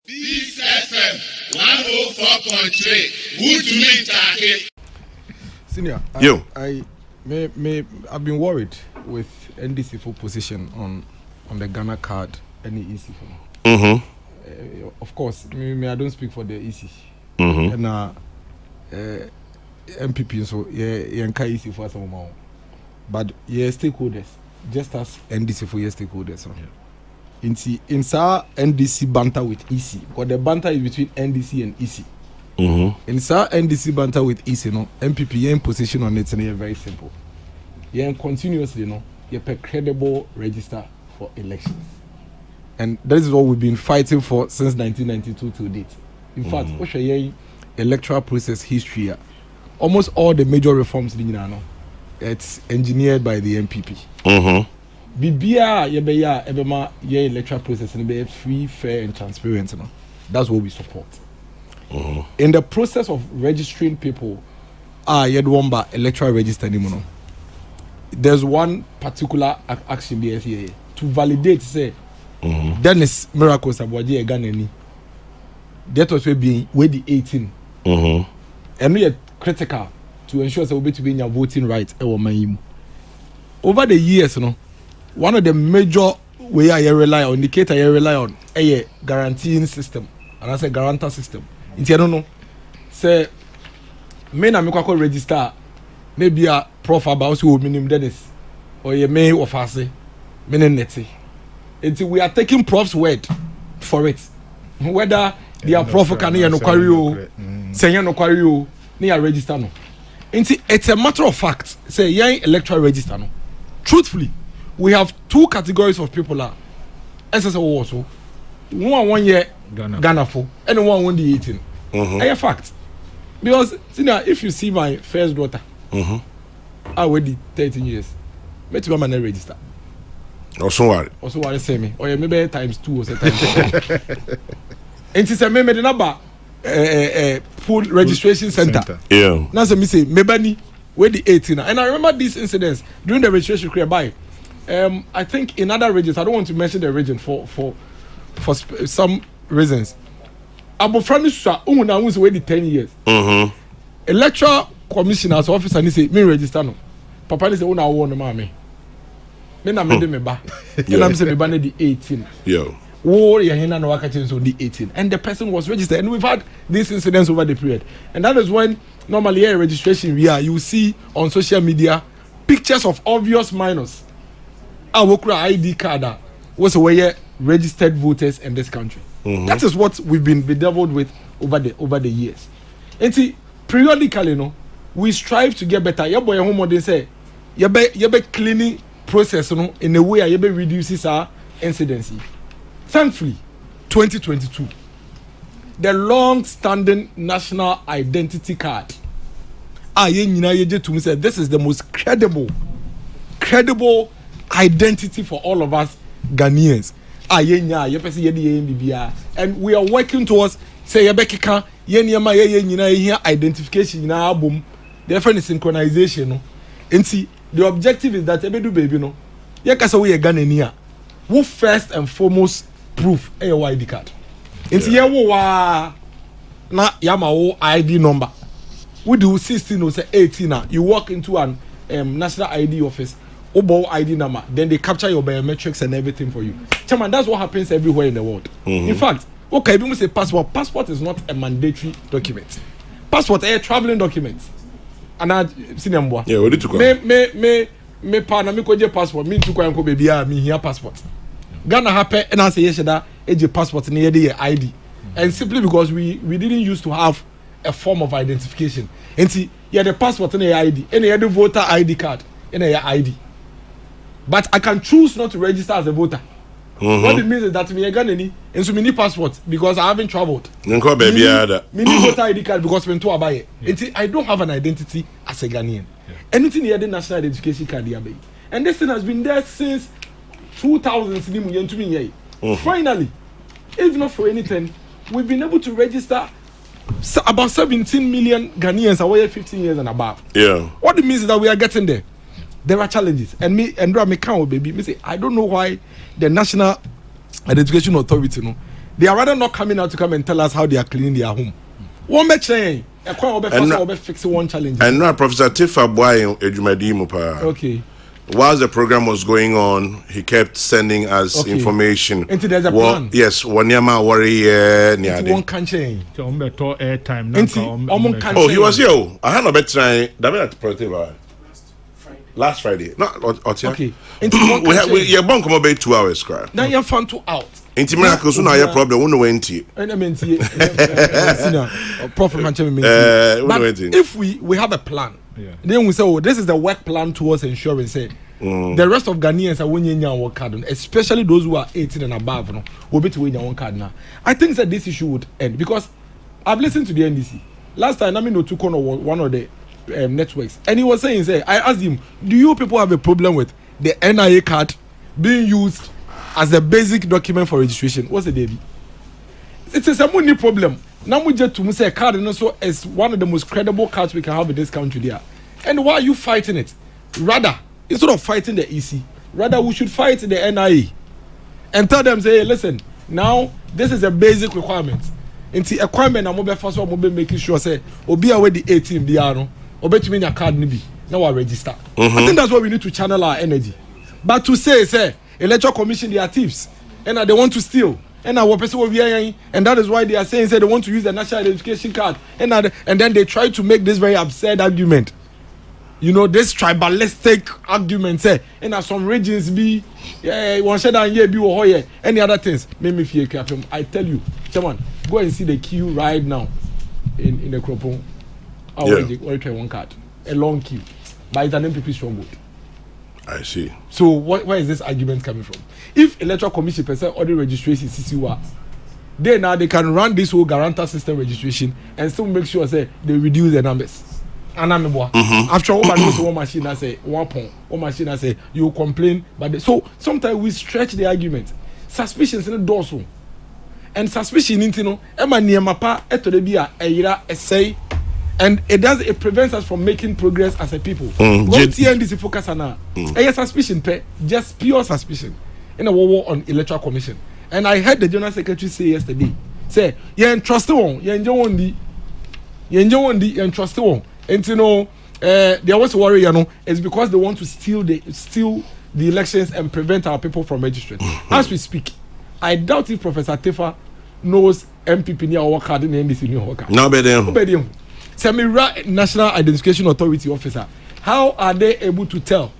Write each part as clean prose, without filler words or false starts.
This FM 104.3. Good to meet Taki. Senior, I've been worried with NDC for position on the Ghana card NIA for. Of course, I don't speak for the EC. And MPP so yeah easy for some amount. But yeah stakeholders, just as NDC for your stakeholders. So. Yeah. In NDC banter with EC, because the banter is between NDC and EC. In NDC banter with EC, no MPP in position on it, and you're very simple. You're continuously, you're a credible register for elections, and that is what we've been fighting for since 1992 to date. In fact, what's your electoral process history? Almost all the major reforms, it's engineered by the MPP. Bibia yebeya ebema ye electoral process and be free, fair and transparent. That's what we support. In the process of registering people, yedwamba electoral register anymore. There's one particular action BSA to validate say Dennis Miracles Abwaji e Ghanani. That was being with the 18. And we are critical to ensure that we be in your voting rights over the years, one of the major way I rely on, indicator I rely on, a guaranteeing system, and I say guarantor system. I don't know. Say, me na me kwako register, maybe a prof about who minimum Dennis, or ye may of us, neti. Until we are taking prof's word for it, whether they are prof can no carry you, say no carry you, near register no. It's a matter of fact. Say ye electoral register no. Truthfully. We have two categories of people are SSO also. One year Ghana for and one the 18. A fact. Because if you see my first daughter, I already 13 years. Met my man register. Also what say me. Or maybe times 2 or times 4. And she said me the number full registration center. Yeah. Now say me say maybe where the 18. And I remember these incidents during the registration career by I think in other regions, I don't want to mention the region for some reasons. Abofrani Susa, na who's waiting 10 years. Electoral commissioner's office and he say, me register no. Papa ni say, na won ma me. Me na me de me ba. And I'm say me ba na the 18. Yo. Wo ya hina no waka change on the 18. And the person was registered. And we've had these incidents over the period. And that is when normally a registration you see on social media pictures of obvious minors. Our ID card was where registered voters in this country. That is what we've been bedeviled with over the years. And see, periodically, we strive to get better. Your boy home they say, you be cleaning process in a way you be reduces our incidency. Thankfully, 2022, the long-standing national identity card. This is the most credible identity for all of us Ghanaians. And we are working towards say identification in our album. Therefore, synchronization. And see, the objective is that baby we Ghanaian. Who first and foremost proof a ID card. And see na yama ID number. We do 16 or say 18 you walk into an national ID office. Obo ID number, then they capture your biometrics and everything for you. Chairman, that's what happens everywhere in the world. In fact, okay, people say passport. Passport is not a mandatory document. Passport is a traveling document. And I see them. Yeah, we need to go. Me partner, me koje passport. Me to go baby. Me here passport. Ghana happen and I say yes, that age passport near the ID, and simply because we didn't used to have a form of identification. And see, yeah, the passport and the ID, and the voter ID card and the ID. But I can choose not to register as a voter. What it means is that me Ghanaian and so me need passport because I haven't traveled. Me need voter ID card because me to buy it. I don't have an identity as a Ghanaian. Anything here the national identification card here. And this thing has been there since 2000. Finally, if not for anything, we've been able to register about 17 million Ghanaians away 15 years and above. Yeah. What it means is that we are getting there. There are challenges, and me count baby. Me say I don't know why the National Identification Authority They are rather not coming out to come and tell us how they are cleaning their home. One be change. Fix one challenge. And now Professor Tifa Boy Ejumadi Mupa. Okay. Whilst the program was going on, he kept sending us information. Into there's a plan. Yes, one yama worry one can change. Airtime. Oh, he was here. I had a bit trying. Last Friday. No, okay. We are bon come about 2 hours, cry. Now you're fun to out. Inti miracles no your problem won't went here. And I mean, Prophet but if we have a plan, then we say, oh, this is the work plan towards ensuring say the rest of Ghanaians are winning your work card, especially those who are 18 and above, no, will be to win your own card now. I think that this issue would end because I've listened to the NDC last time. I mean, no took on one of the networks, and he was saying, I asked him, do you people have a problem with the NIA card being used as the basic document for registration? What's the baby? It's a money problem. Now we just to say a card and also as one of the most credible cards we can have in this country there. And why are you fighting it? Rather, instead of fighting the EC, rather we should fight the NIA and tell them, say, hey, listen, now this is a basic requirement. Into a requirement I'm mobile first one making sure say obi already 18 biano, obi to mean your card nibi. Now I register. I think that's why we need to channel our energy. But to say, Electoral Commission, they are thieves, and they want to steal, and our person will be, and that is why they are saying they want to use the national identification card, and then they try to make this very absurd argument, this tribalistic argument, say, and some regions be, one shed and be or any other things. Make me feel careful. I tell you, someone go and see the queue right now in the Kropon. One card, a long queue, but it's an MPP stronghold. I see. So where is this argument coming from? If Electoral Commission percent order registration CCUA, then now they can run this whole guarantor system registration and still make sure say they reduce the numbers. After all, one machine I say 1 point, one machine I say you complain, but so sometimes we stretch the argument. Suspicions in the dorsal, and suspicion into Emma near mapa eto de bia a say. And it prevents us from making progress as a people. NDC focus on a suspicion, just pure suspicion in a war on Electoral Commission. And I heard the General Secretary say yesterday, say, you're entrusted one, you're enjoying the entrusted one. And there was a worry, it's because they want to steal the elections and prevent our people from registering. As we speak, I doubt if Professor Tifa knows MPP near our card in NDC near our card. No, better. Samira National Identification Authority officer, how are they able to tell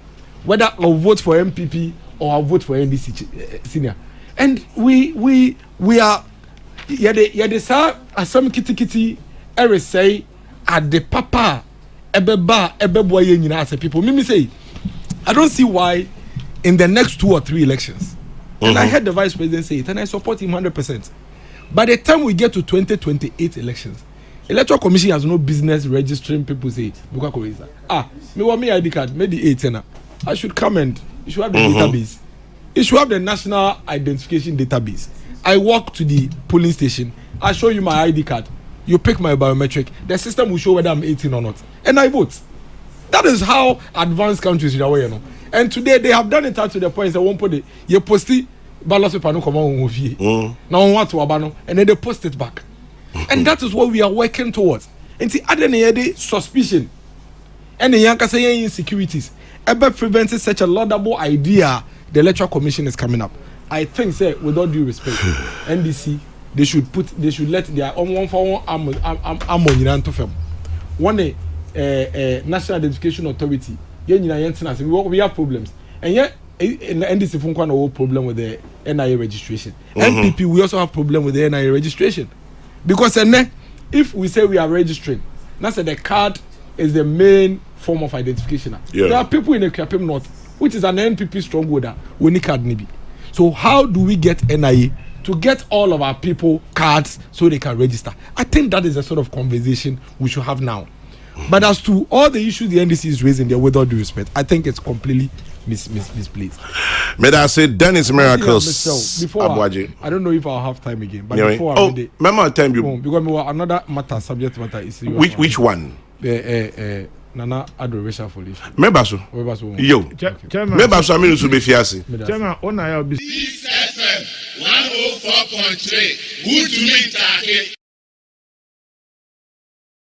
whether I'll vote for MPP or I'll vote for NDC senior? And we are sir as some kitty every say at the papa ebeboy as a people. Mimi say I don't see why in the next 2 or 3 elections. And I heard the vice president say it and I support him 100%. By the time we get to 2028 elections, Electoral Commission has no business registering people. Say, me want me ID card, maybe 18. I should come and you should have the database. You should have the national identification database. I walk to the polling station. I show you my ID card. You pick my biometric. The system will show whether I'm 18 or not, and I vote. That is how advanced countries are, And today they have done it up to the point that one put it. You post it, ballot paper no come on. Now what to abano, and then they post it back. And that is what we are working towards. And the other suspicion and the young insecurities ever prevented such a laudable idea. The Electoral Commission is coming up. I think, say, with all due respect, NDC they should let their own one for one to film. One National Identification Authority. We have problems, and yet NDC fun no problem with the NIA registration. MPP we also have problem with the NIA registration. Because if we say we are registering, that's the card is the main form of identification. There are people in the Kapim North, which is an NPP strongholder, we need card nibi. So how do we get NIA to get all of our people cards so they can register? I think that is the sort of conversation we should have now. But as to all the issues the NDC is raising there, with all due respect, I think it's completely misplaced. May I say Dennis Miracles? Before I don't know if I'll have time again. But before remember time you because another subject matter is which one? Nana adoration for this. Remember so. Yo. Remember so I mean to be fiancé. Chairman, on This FM 104.3 wotumi ntake